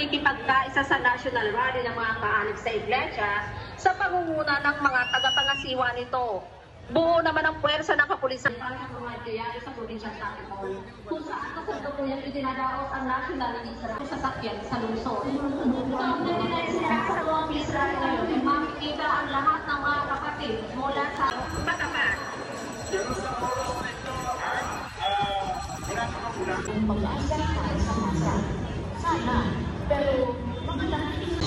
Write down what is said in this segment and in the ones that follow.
pakikipagkaisa sa national rally ng mga kaanib sa iglesia sa pangunguna ng mga tagapangasiwa nito. Buo naman ang puwersa ng kapulisan ng mga kayari sa probinsya sa Antipolo, kung saan kasalukuyang itinadaos ang national Israel sa sakyan sa lungsod. Taon na nila sa mga Israel ngayon ay makikita ang lahat ng mga kapatid mula sa Matapat. Mag-aasahan sa masa. Sana, pero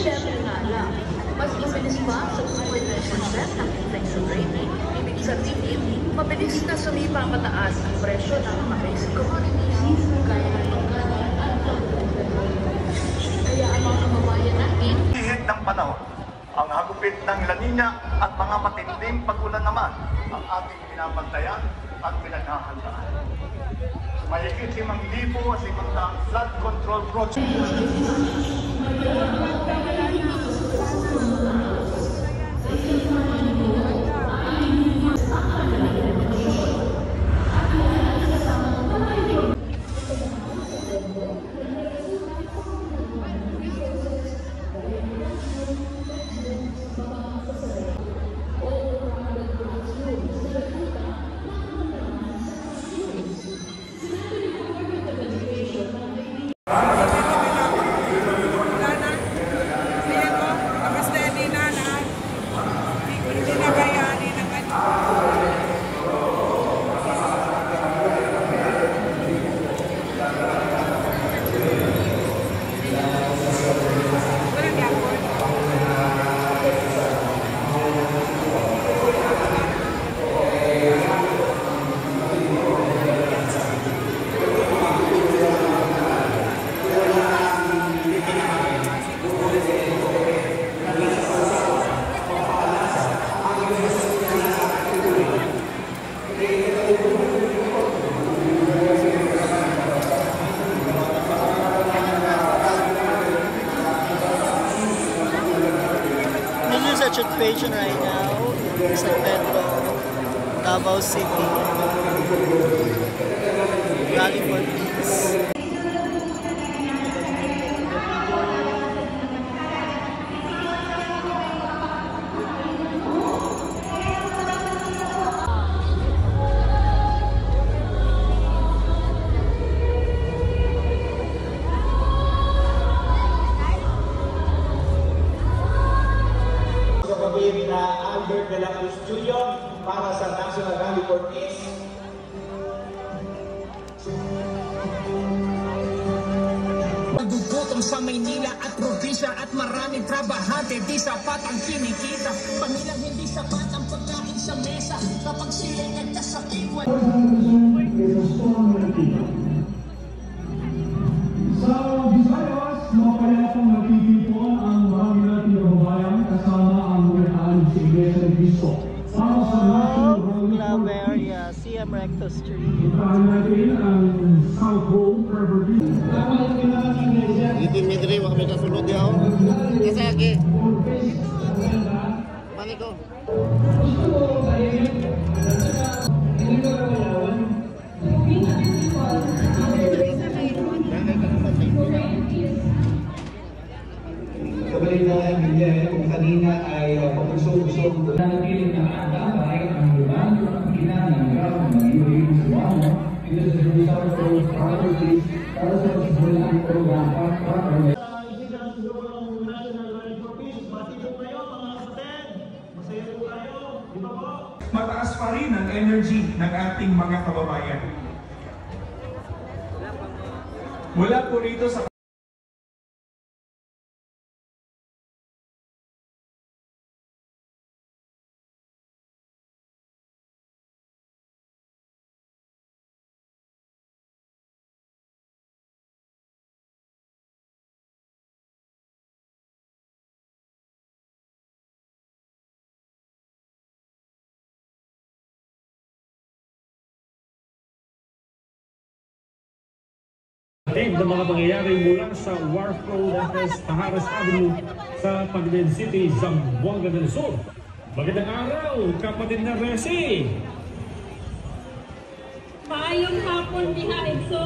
syempre nga lang, mas mabilis pa sa supervision set ng inflation rate. Ibig sabihin, mabilis na sumipa mataas ang presyo ng mga basic commodities, gaya ng pagkain at kaya ang mga kababayan natin. Ihit ng panahon, ang hagupit ng La Nina at mga matinding pag-ulan naman ang ating pinapantayan at pinaghahandaan. Mahigit 5,000 flood control project. Situation right now sa Pedro, Davao City, Rally for Peace. na Albert de la Cruz Jr. para sa National Rally for Peace. Magugutong sa Maynila at probinsya at maraming trabahante, di sapat ang kinikita. Pamilyang hindi sapat ang pagkain sa mesa kapag sila'y nagkasakit. Sa Visayas, mapayapang nagtitipon ang marami nating kababayan kasama ang Real sa Iglesia ni Cristo. Para sa National Claveria, CM Recto Street. Itahan natin ang South Home Property. Dimitri, wag may kasulod yaw. Kasi lagi. Balik ko. Kabalita ng Miguel, kung kanina ay pagusog-usog na nagiling ng agapay ang lugar at ginanang ng magiging sumamo dito sa Jerusalem Road Properties para sa pagsisimula ng programa para mataas pa rin ang energy ng ating mga kababayan. Mula po rito sa ng mga pangyayari mula sa Wharf Road at Pajares Avenue sa Pagdin City, Zamboanga del Sur. Magandang araw, kapatid na Resi! Maayong hapon, Bihaig. So,